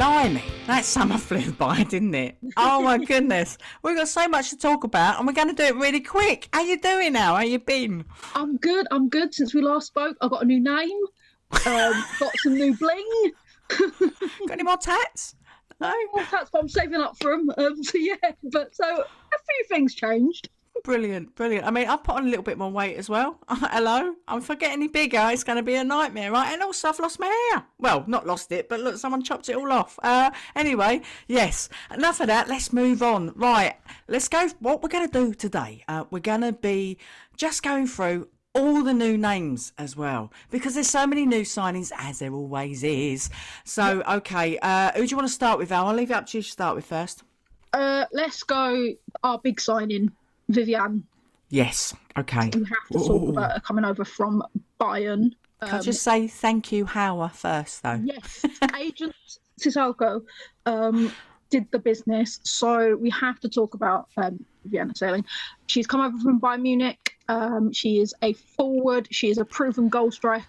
Blimey, that summer flew by, didn't it? Oh my goodness. We've got so much to talk about and we're going to do it really quick. How you doing now? How you been? I'm good. Since we last spoke, I got a new name, got some new bling. Got any more tats? No? That's what I'm saving up for them. So a few things changed. Brilliant. I mean, I've put on a little bit more weight as well. Hello. If I get any bigger, it's going to be a nightmare, right? And also, I've lost my hair. Well, not lost it, but look, someone chopped it all off. Anyway, yes, enough of that. Let's move on. Right, let's go. What we're going to do today, we're going to be just going through all the new names as well, because there's so many new signings, as there always is. So, okay, who do you want to start with, Al? I'll leave it up to you to start with first. Let's go our big signing, Viviane. Yes, okay. We have to talk about her coming over from Bayern. Can I just say thank you, Howard, first, though? Yes, agent Cisalco did the business, so we have to talk about Viviane Asseyi. She's come over from Bayern Munich. She is a forward. She is a proven goal scorer.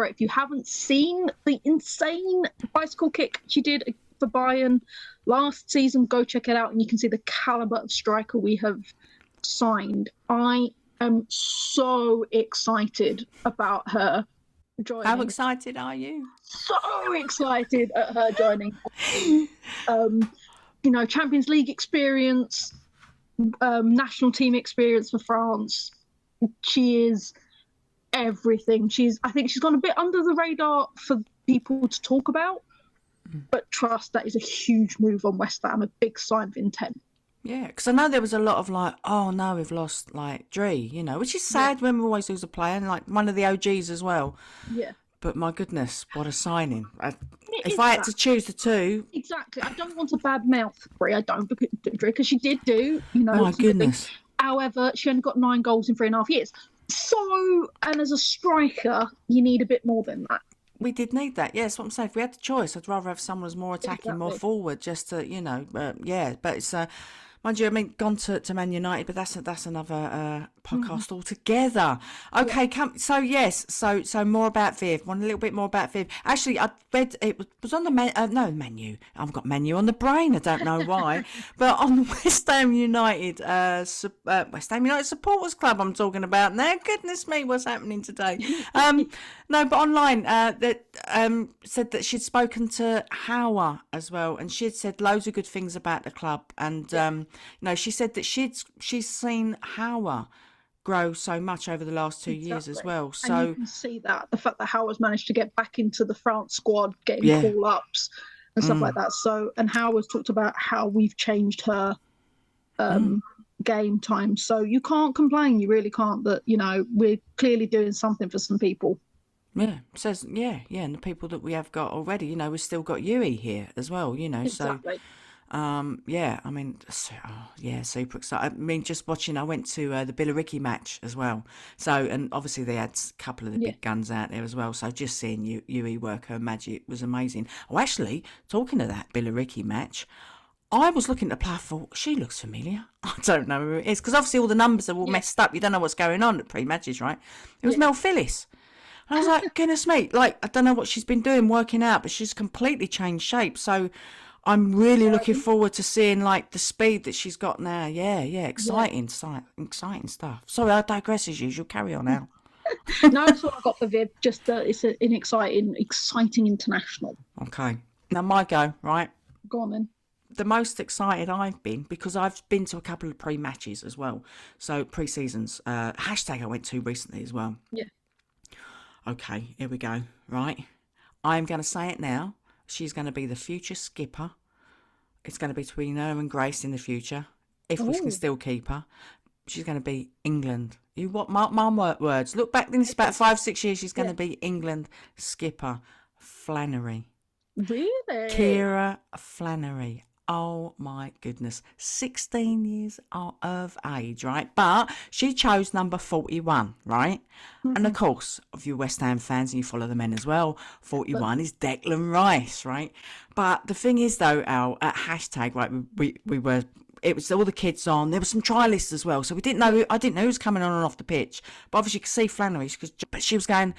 If you haven't seen the insane bicycle kick she did for Bayern last season, go check it out, and you can see the caliber of striker we have signed. I am so excited about her joining. How excited are you? So excited at her joining. Champions League experience, national team experience for France. She is everything. I think she's gone a bit under the radar for people to talk about, but trust, that is a huge move on West Ham, a big sign of intent. Yeah, because I know there was a lot of oh no, we've lost Dree, which is sad when we always lose a player, and one of the OGs as well. Yeah. But my goodness, what a signing. If I had to choose the two. Exactly. I don't want to badmouth Dree, because she did do, My goodness. However, she only got 9 goals in 3.5 years. So, and as a striker, you need a bit more than that. We did need that. Yeah, that's what I'm saying. If we had the choice, I'd rather have someone who's more attacking, more forward, just to, yeah. But it's, mind you, gone to Man United, but that's another podcast altogether. Okay, so more about Viv. Want a little bit more about Viv. Actually, I read it was on the menu. I've got menu on the brain. I don't know why, but on the West Ham United Supporters Club, I'm talking about now. Goodness me, what's happening today? No, but online that said that she'd spoken to Howard as well, and she'd said loads of good things about the club, and she said that she's seen Howard grow so much over the last 2 years as well. So and you can see that the fact that Howard's managed to get back into the France squad, getting call-ups and stuff like that. So, and Howard's talked about how we've changed her game time. So you can't complain. You really can't. That we're clearly doing something for some people. Yeah, says and the people that we have got already, we've still got Yui here as well, Exactly. So super excited. Just watching, I went to the Billericay match as well. So, and obviously they had a couple of the big guns out there as well. So just seeing Yui work her magic was amazing. Oh, actually, talking of that Billericay match, I was looking at the play, I thought, she looks familiar. I don't know who it is, because obviously all the numbers are all messed up. You don't know what's going on at pre-matches, right? It was Mel Phillips. And I was like, goodness me, I don't know what she's been doing working out, but she's completely changed shape. So I'm really looking forward to seeing the speed that she's got now. Yeah, exciting stuff. Sorry, I digress as usual. Carry on now. No, that's what I got for Viv. Just it's an exciting international. Okay, now my go, right? Go on then. The most excited I've been, because I've been to a couple of pre-matches as well. So pre-seasons. Hashtag I went to recently as well. Yeah. Okay, here we go. Right. I'm going to say it now. She's going to be the future skipper. It's going to be between her and Grace in the future, if we can still keep her. She's going to be England. You what? Mark my words. Look back, in about 5-6 years, she's going to be England skipper. Flannery. Really? Kira Flannery. Oh my goodness, 16 years of age, right? But she chose number 41, right? And of course, if you're West Ham fans and you follow the men as well, 41 is Declan Rice, right? But the thing is though, Al, at hashtag, right, we were, it was all the kids on, there were some trialists as well, so I didn't know who was coming on and off the pitch, but obviously you could see Flannery, but she was going,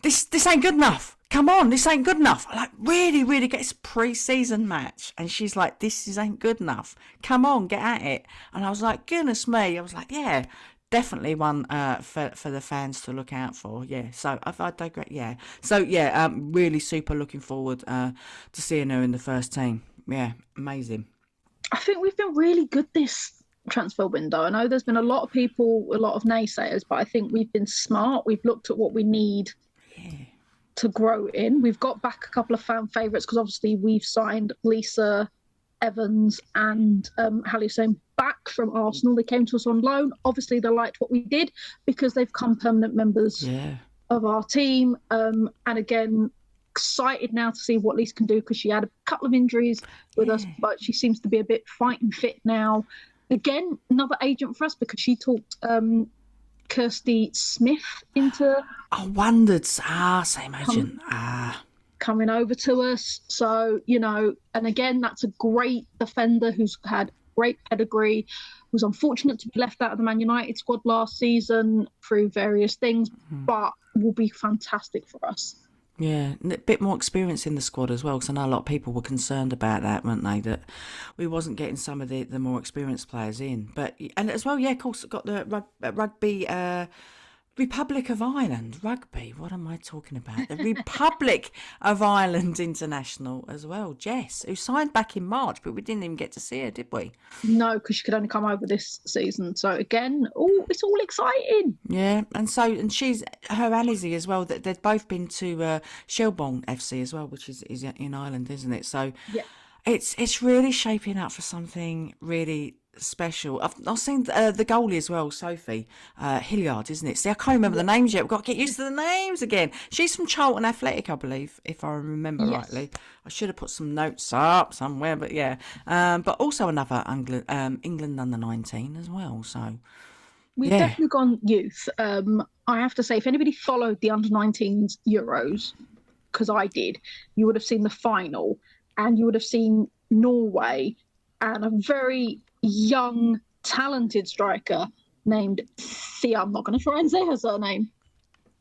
this ain't good enough. come on, this ain't good enough. I'm like, really, really, it's a pre-season match. And she's like, this ain't good enough. Come on, get at it. And I was like, goodness me. I was like, yeah, definitely one for the fans to look out for. Yeah, so I digress. Yeah, so yeah, really super looking forward to seeing her in the first team. Yeah, amazing. I think we've been really good this transfer window. I know there's been a lot of people, a lot of naysayers, but I think we've been smart. We've looked at what we need to grow in. We've got back a couple of fan favourites because obviously we've signed Lisa Evans and Hallie back from Arsenal. They came to us on loan. Obviously, they liked what we did because they've come permanent members of our team. And again, excited now to see what Lisa can do because she had a couple of injuries with us, but she seems to be a bit fighting fit now. Again, another agent for us because she talked Kirsty Smith into... I wondered. Same agent. Coming over to us. So, and again, that's a great defender who's had great pedigree, was unfortunate to be left out of the Man United squad last season through various things, but will be fantastic for us. Yeah, a bit more experience in the squad as well, because I know a lot of people were concerned about that, weren't they? That we wasn't getting some of the more experienced players in. But and as well, yeah, of course, got the rugby Republic of Ireland rugby. What am I talking about? The Republic of Ireland International as well. Jess, who signed back in March, but we didn't even get to see her, did we? No, because she could only come over this season. So again, it's all exciting. Yeah, and she's her and Izzy as well. That they've both been to Shelbourne FC as well, which is in Ireland, isn't it? So yeah, it's really shaping up for something really special. I've seen the goalie as well, Sophie Hilliard, isn't it? See, I can't remember the names yet. We've got to get used to the names again. She's from Charlton Athletic, I believe, if I remember rightly. I should have put some notes up somewhere, but yeah. But also another England under 19 as well. So we've definitely gone youth. I have to say, if anybody followed the under 19s Euros, because I did, you would have seen the final, and you would have seen Norway and a very young, talented striker named Thea. I'm not going to try and say her surname.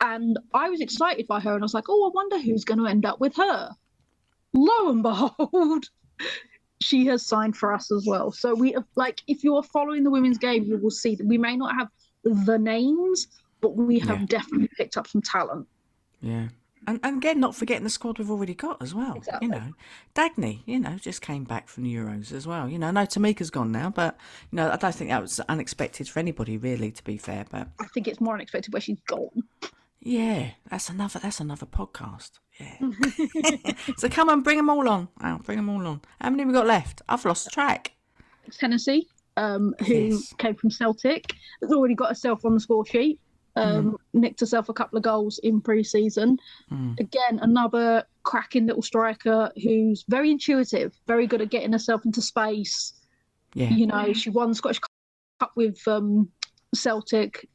And I was excited by her, and I was like, I wonder who's going to end up with her. Lo and behold, she has signed for us as well. So we have, if you are following the women's game, you will see that we may not have the names, but we have definitely picked up some talent. Yeah. And again, not forgetting the squad we've already got as well. Exactly. Dagny, just came back from the Euros as well. I know Tamika's gone now, but, I don't think that was unexpected for anybody, really, to be fair. But I think it's more unexpected where she's gone. Yeah, that's another podcast. Yeah. So come on, bring them all on. Bring them all on. How many have we got left? I've lost track. Tennessee, who came from Celtic, has already got herself on the score sheet. Nicked herself a couple of goals in pre-season. Again, another cracking little striker who's very intuitive, very good at getting herself into space. Yeah. She won the Scottish Cup with Celtic,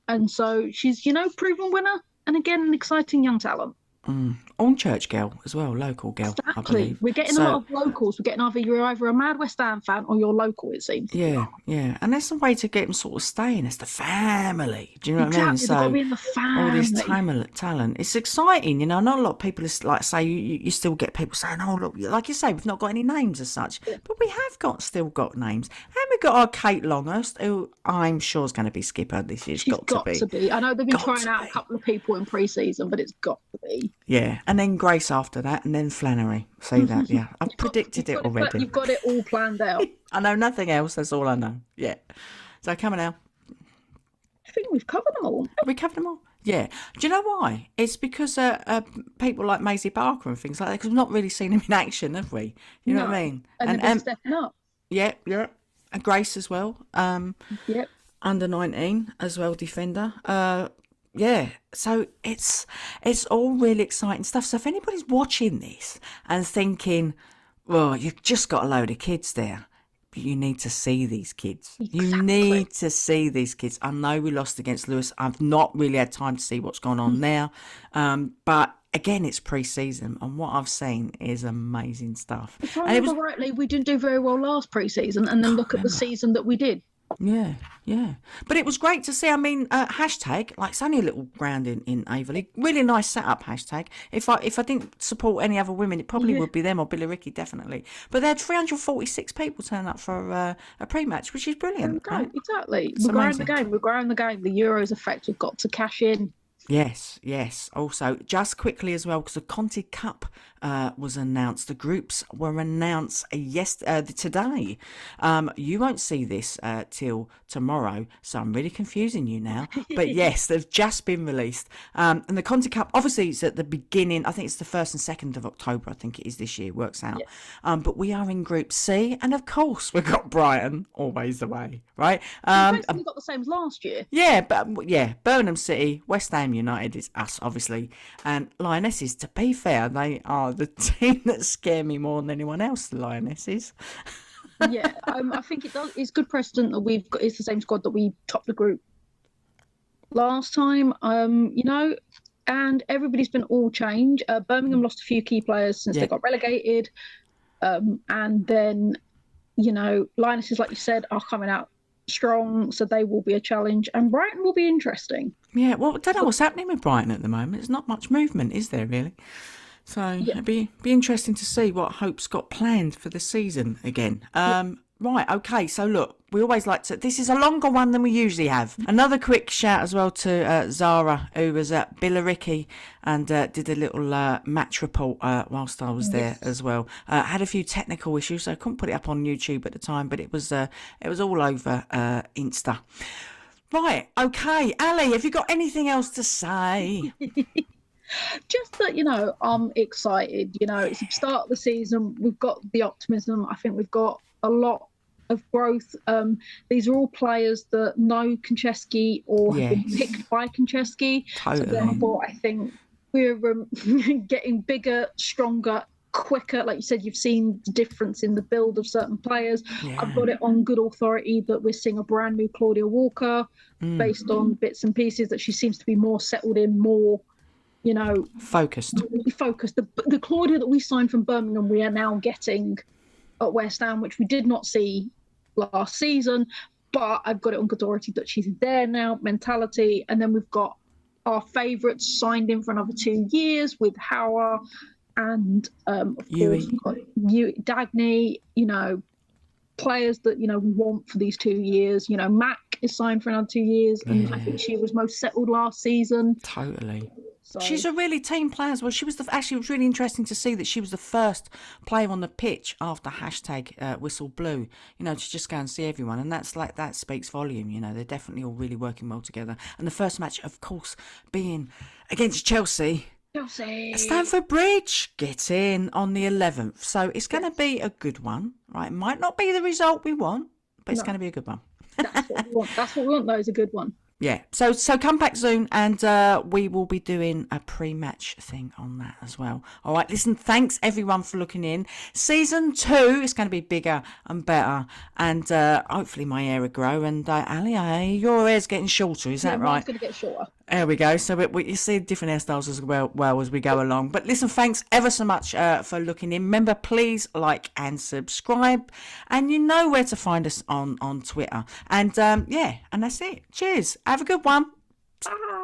and so she's proven winner, and again, an exciting young talent. Hornchurch girl as well, local girl. Exactly. I believe. We're getting a lot of locals. We're getting you're either a mad West Ham fan or you're local, it seems. Yeah. And there's a way to get them sort of staying. It's the family. Do you know what I mean? So got to be in the family. All this talent. It's exciting, Not a lot of people say you still get people saying, "Oh, look," like you say, we've not got any names as such, but we have still got names. And we've got our Kate Longhurst, who I'm sure is going to be skipper this year. She's got to be. I know they've been trying out a couple of people in pre-season, but it's got to be. Yeah, and then Grace after that, and then Flannery. See that? Yeah, I've predicted it already. You've got it all planned out. I know nothing else. That's all I know. Yeah. So come on now. I think we've covered them all. Have we covered them all? Yeah. Do you know why? It's because people like Maisie Barker and things like that, because we've not really seen them in action, have we? You know what I mean? And they're stepping up. Yeah. And Grace as well. Yep. Under 19 as well, defender. Yeah, so it's all really exciting stuff. So if anybody's watching this and thinking, well, you've just got a load of kids there, but you need to see these kids. Exactly. You need to see these kids. I know we lost against Lewis. I've not really had time to see what's gone on there. But again, it's pre-season, and what I've seen is amazing stuff. If I remember rightly, we didn't do very well last pre-season, and then look at the season that we did. Yeah, yeah. But it was great to see. I mean, hashtag, like, it's only a little ground in Averley. Really nice setup, hashtag. If I didn't support any other women, it probably Yeah. would be them or Billericay, definitely. But they had 346 people turn up for a pre-match, which is There we brilliant, go. right? Exactly. It's We're growing the amazing. game. We're growing the game. The Euros effect. We've got to cash in. Yes, yes. Also, just quickly as well, because the Conti Cup was announced. The groups were announced today. You won't see this till tomorrow, so I'm really confusing you now. But yes, they've just been released. And the Conti Cup, obviously, it's at the beginning. I think it's the 1st and 2nd of October. I think it is this year. Works out. Yeah. But we are in Group C, and of course, we've got Brighton always the way, right? We basically got the same as last year. Yeah, but yeah, Birmingham City, West Ham United is us, obviously, and Lionesses. To be fair, they are the team that scare me more than anyone else. The Lionesses. Yeah, I think it does. It's good precedent that we've got. It's the same squad that we topped the group last time. And everybody's been all change. Birmingham lost a few key players since they got relegated, and then Lionesses, like you said, are coming out strong, so they will be a challenge, and Brighton will be interesting. Yeah, well, I don't know what's happening with Brighton at the moment. There's not much movement, is there, really? So it'd be interesting to see what Hope's got planned for the season again. Right, okay, so look, we always like to... This is a longer one than we usually have. Another quick shout as well to Zara, who was at Billericay and did a little match report whilst I was there as well. Had a few technical issues, so I couldn't put it up on YouTube at the time, but it was all over Insta. Right, okay, Allie, have you got anything else to say? Just that, I'm excited. It's the start of the season. We've got the optimism. I think we've got a lot of growth. These are all players that know Konchesky or have been picked by Konchesky. Totally. So therefore, I think we're getting bigger, stronger, quicker. Like you said, you've seen the difference in the build of certain players. I've got it on good authority that we're seeing a brand new Claudia Walker based on bits and pieces, that she seems to be more settled in, more focused. The Claudia that we signed from Birmingham, we are now getting at West Ham, which we did not see last season. But I've got it on good authority that she's there now, mentality. And then we've got our favourites signed in for another 2 years with Hauer and, of course, we've got Dagny, players that, we want for these 2 years. Mac is signed for another 2 years, and I think she was most settled last season. Totally. So. She's a really team player as well. She was actually, it was really interesting to see that she was the first player on the pitch after hashtag whistle blew, to just go and see everyone. And that speaks volume, they're definitely all really working well together. And the first match, of course, being against Chelsea. Stamford Bridge, get in on the 11th. So it's going to be a good one, right? It might not be the result we want, but it's going to be a good one. That's what we want. That's what we want, though, is a good one. Yeah, so come back soon, and we will be doing a pre-match thing on that as well. All right, listen, thanks everyone for looking in. Season 2 is going to be bigger and better, and hopefully my hair will grow. And Allie, your hair's getting shorter, is that right? It's going to get shorter. There we go. So you see different hairstyles as well as we go along. But listen, thanks ever so much for looking in. Remember, please like and subscribe. And you know where to find us on Twitter. And and that's it. Cheers. Have a good one. Bye.